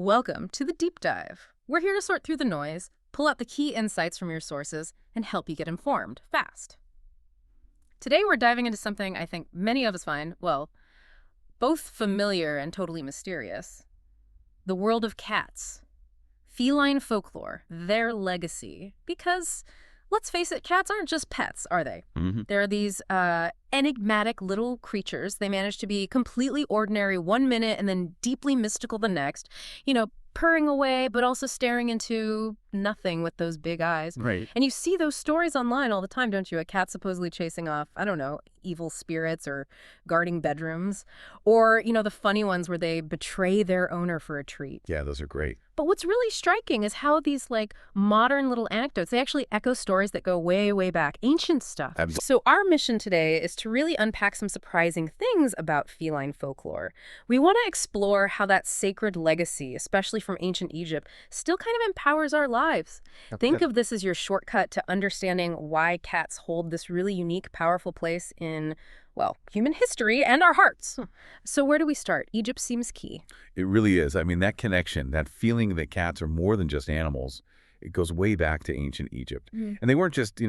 Welcome to the Deep Dive. We're here to sort through the noise, pull out the key insights from your sources, and help you get informed fast. Today we're diving into something I think many of us find, well, both familiar and totally mysterious. The world of cats. Feline folklore, their legacy. Because, let's face it, cats aren't just pets, are they? They're these enigmatic little creatures. They manage to be completely ordinary one minute and then deeply mystical the next. Purring away, but also staring into nothing with those big eyes. Right. And you see those stories online all the time, don't you? A cat supposedly chasing off, I don't know, evil spirits or guarding bedrooms. Or, the funny ones where they betray their owner for a treat. Yeah, those are great. But what's really striking is how these, modern little anecdotes, they actually echo stories that go way, way back, ancient stuff. Absolutely. So our mission today is to really unpack some surprising things about feline folklore. We want to explore how that sacred legacy, especially from ancient Egypt, still kind of empowers our lives. Think of this as your shortcut to understanding why cats hold this really unique, powerful place in, human history and our hearts. So where do we start? Egypt seems key. It really is. I mean, that connection, that feeling that cats are more than just animals, it goes way back to ancient Egypt. And they weren't just,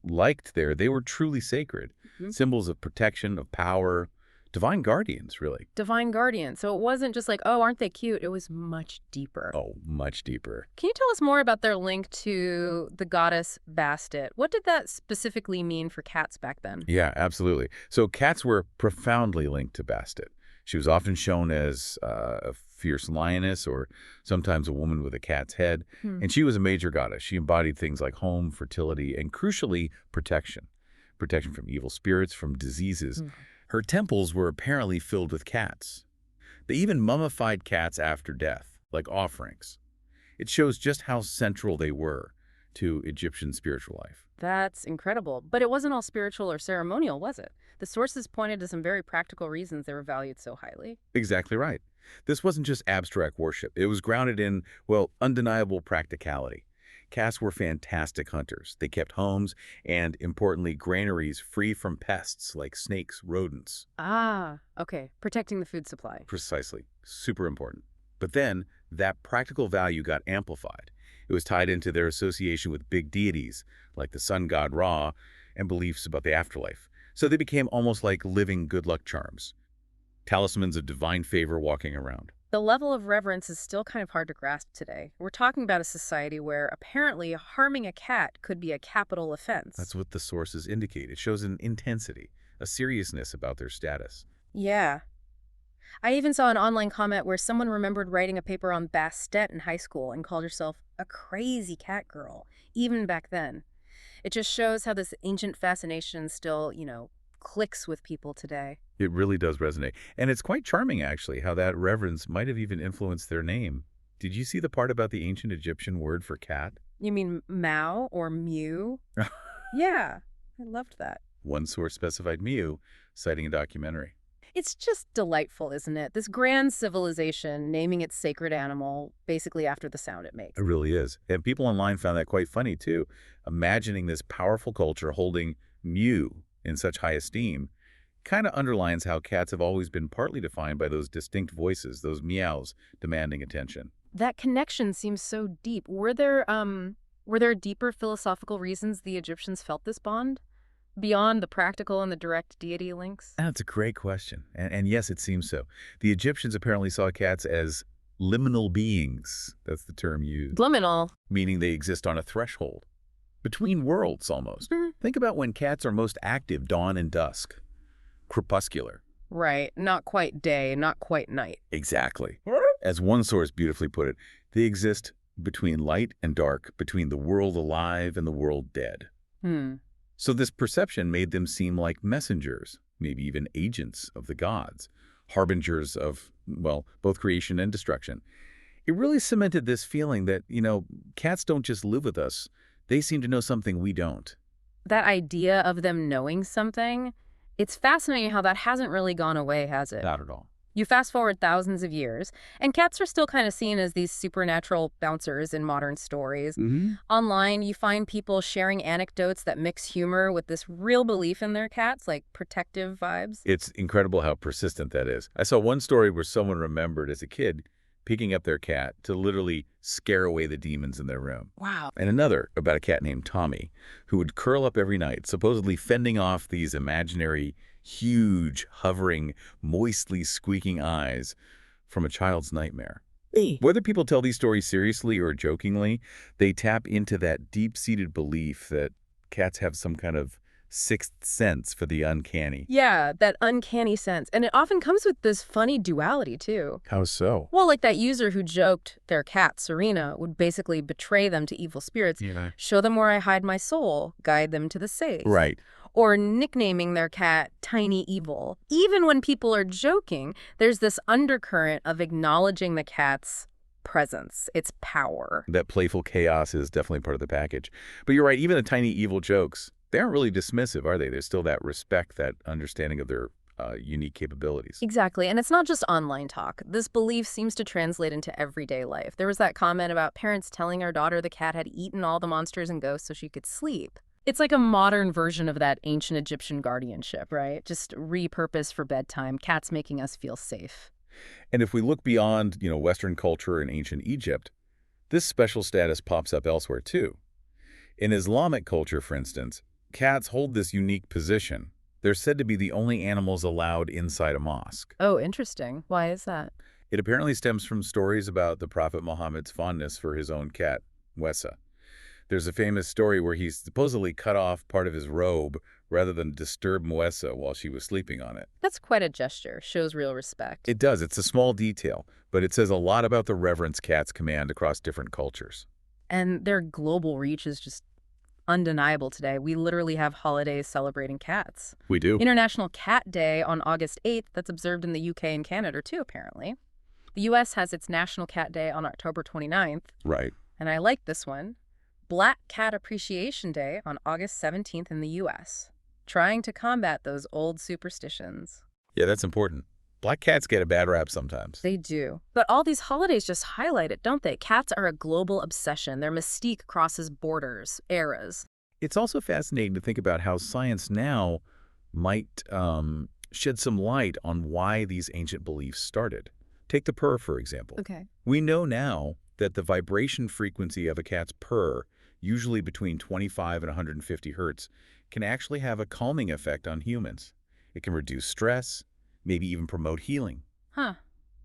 liked there. They were truly sacred. Symbols of protection, of power, divine guardians, really. Divine guardian. So it wasn't just like, oh, aren't they cute? It was much deeper. Oh, much deeper. Can you tell us more about their link to the goddess Bastet? What did that specifically mean for cats back then? Yeah, absolutely. So cats were profoundly linked to Bastet. She was often shown as a fierce lioness or sometimes a woman with a cat's head. And she was a major goddess. She embodied things like home, fertility, and crucially, protection. Protection from evil spirits, from diseases. Her temples were apparently filled with cats. They even mummified cats after death, like offerings. It shows just how central they were to Egyptian spiritual life. That's incredible. But it wasn't all spiritual or ceremonial, was it? The sources pointed to some very practical reasons they were valued so highly. Exactly right. This wasn't just abstract worship. It was grounded in, undeniable practicality. Cats were fantastic hunters. They kept homes and, importantly, granaries free from pests like snakes, rodents. Ah, okay. Protecting the food supply. Precisely. Super important. But then, that practical value got amplified. It was tied into their association with big deities, like the sun god Ra, and beliefs about the afterlife. So they became almost like living good luck charms. Talismans of divine favor walking around. The level of reverence is still kind of hard to grasp today. We're talking about a society where apparently harming a cat could be a capital offense. That's what the sources indicate. It shows an intensity, a seriousness about their status. Yeah. I even saw an online comment where someone remembered writing a paper on Bastet in high school and called herself a crazy cat girl, even back then. It just shows how this ancient fascination still, clicks with people today. It really does resonate. And it's quite charming, actually, how that reverence might have even influenced their name. Did you see the part about the ancient Egyptian word for cat? You mean Mao or Mew? Yeah, I loved that. One source specified Mew, citing a documentary. It's just delightful, isn't it? This grand civilization naming its sacred animal basically after the sound it makes. It really is. And people online found that quite funny, too. Imagining this powerful culture holding Mew in such high esteem kind of underlines how cats have always been partly defined by those distinct voices, those meows demanding attention. That connection seems so deep. Were there deeper philosophical reasons the Egyptians felt this bond? Beyond the practical and the direct deity links? That's a great question. And yes, it seems so. The Egyptians apparently saw cats as liminal beings. That's the term used. Liminal. Meaning they exist on a threshold. Between worlds, almost. Think about when cats are most active, dawn and dusk. Crepuscular. Right. Not quite day, not quite night. Exactly. As one source beautifully put it, they exist between light and dark, between the world alive and the world dead. So this perception made them seem like messengers, maybe even agents of the gods, harbingers of, both creation and destruction. It really cemented this feeling that, cats don't just live with us. They seem to know something we don't. That idea of them knowing something, it's fascinating how that hasn't really gone away, has it? Not at all. You fast forward thousands of years, and cats are still kind of seen as these supernatural bouncers in modern stories. Online, you find people sharing anecdotes that mix humor with this real belief in their cats, like protective vibes. It's incredible how persistent that is. I saw one story where someone remembered as a kid picking up their cat to literally scare away the demons in their room. Wow. And another about a cat named Tommy, who would curl up every night, supposedly fending off these imaginary, huge, hovering, moistly squeaking eyes from a child's nightmare. Whether people tell these stories seriously or jokingly, they tap into that deep-seated belief that cats have some kind of sixth sense for the uncanny. Yeah, that uncanny sense. And it often comes with this funny duality, too. How so? Well, like that user who joked their cat, Serena, would basically betray them to evil spirits, show them where I hide my soul, guide them to the safe. Right. Or nicknaming their cat Tiny Evil. Even when people are joking, there's this undercurrent of acknowledging the cat's presence, its power. That playful chaos is definitely part of the package. But you're right, even the tiny evil jokes, they aren't really dismissive, are they? There's still that respect, that understanding of their unique capabilities. Exactly. And it's not just online talk. This belief seems to translate into everyday life. There was that comment about parents telling our daughter the cat had eaten all the monsters and ghosts so she could sleep. It's like a modern version of that ancient Egyptian guardianship, right? Just repurposed for bedtime, cats making us feel safe. And if we look beyond, Western culture in ancient Egypt, this special status pops up elsewhere too. In Islamic culture, for instance, cats hold this unique position. They're said to be the only animals allowed inside a mosque. Oh, interesting. Why is that? It apparently stems from stories about the Prophet Muhammad's fondness for his own cat, Wessa. There's a famous story where he supposedly cut off part of his robe rather than disturb Wessa while she was sleeping on it. That's quite a gesture. Shows real respect. It does. It's a small detail, but it says a lot about the reverence cats command across different cultures. And their global reach is just undeniable today. We literally have holidays celebrating cats. We do. International Cat Day on August 8th, that's observed in the UK and Canada too, apparently. The US has its National Cat Day on October 29th. Right. And I like this one. Black Cat Appreciation Day on August 17th in the US. Trying to combat those old superstitions. Yeah, that's important. Black cats get a bad rap sometimes. They do. But all these holidays just highlight it, don't they? Cats are a global obsession. Their mystique crosses borders, eras. It's also fascinating to think about how science now might shed some light on why these ancient beliefs started. Take the purr, for example. Okay. We know now that the vibration frequency of a cat's purr, usually between 25 and 150 hertz, can actually have a calming effect on humans. It can reduce stress, maybe even promote healing. Huh.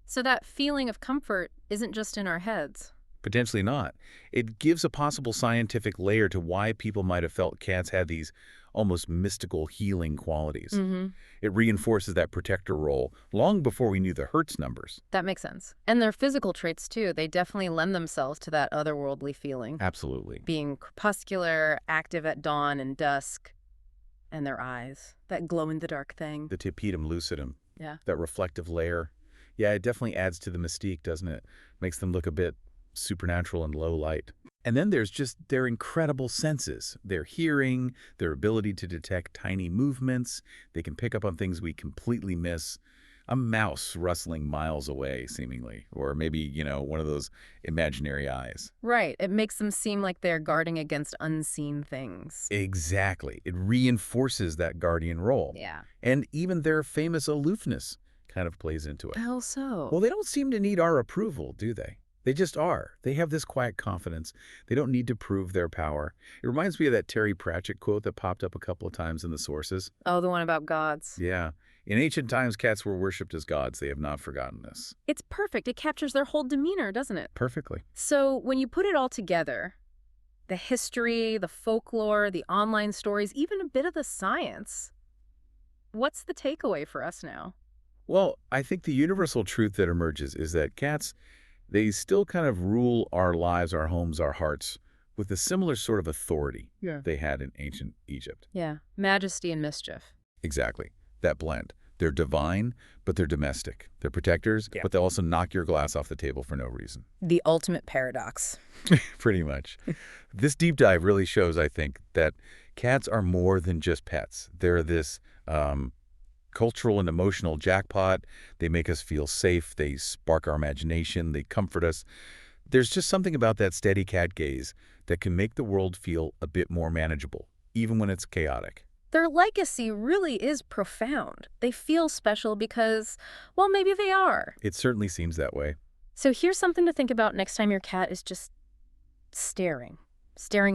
So that feeling of comfort isn't just in our heads. Potentially not. It gives a possible scientific layer to why people might have felt cats had these almost mystical healing qualities. It reinforces that protector role long before we knew the Hertz numbers. That makes sense. And their physical traits, too, they definitely lend themselves to that otherworldly feeling. Absolutely. Being crepuscular, active at dawn and dusk, and their eyes, that glow-in-the-dark thing. The tapetum lucidum. Yeah. That reflective layer. Yeah, it definitely adds to the mystique, doesn't it? Makes them look a bit supernatural and low light. And then there's just their incredible senses, their hearing, their ability to detect tiny movements. They can pick up on things we completely miss. A mouse rustling miles away, seemingly, or maybe, one of those imaginary eyes. Right. It makes them seem like they're guarding against unseen things. Exactly. It reinforces that guardian role. Yeah. And even their famous aloofness kind of plays into it. How so? Well, they don't seem to need our approval, do they? They just are. They have this quiet confidence. They don't need to prove their power. It reminds me of that Terry Pratchett quote that popped up a couple of times in the sources. Oh, the one about gods. Yeah. In ancient times, cats were worshipped as gods. They have not forgotten this. It's perfect. It captures their whole demeanor, doesn't it? Perfectly. So when you put it all together, the history, the folklore, the online stories, even a bit of the science, what's the takeaway for us now? Well, I think the universal truth that emerges is that cats, they still kind of rule our lives, our homes, our hearts with a similar sort of authority they had in ancient Egypt. Yeah, majesty and mischief. Exactly. That blend. They're divine, but they're domestic. They're protectors, but they also knock your glass off the table for no reason. The ultimate paradox. Pretty much. This deep dive really shows, I think, that cats are more than just pets. They're this cultural and emotional jackpot. They make us feel safe. They spark our imagination. They comfort us. There's just something about that steady cat gaze that can make the world feel a bit more manageable, even when it's chaotic. Their legacy really is profound. They feel special because, well, maybe they are. It certainly seems that way. So here's something to think about next time your cat is just staring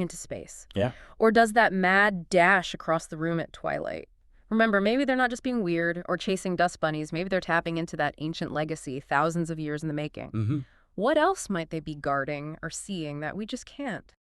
into space. Yeah. Or does that mad dash across the room at twilight. Remember, maybe they're not just being weird or chasing dust bunnies. Maybe they're tapping into that ancient legacy, thousands of years in the making. Mm-hmm. What else might they be guarding or seeing that we just can't?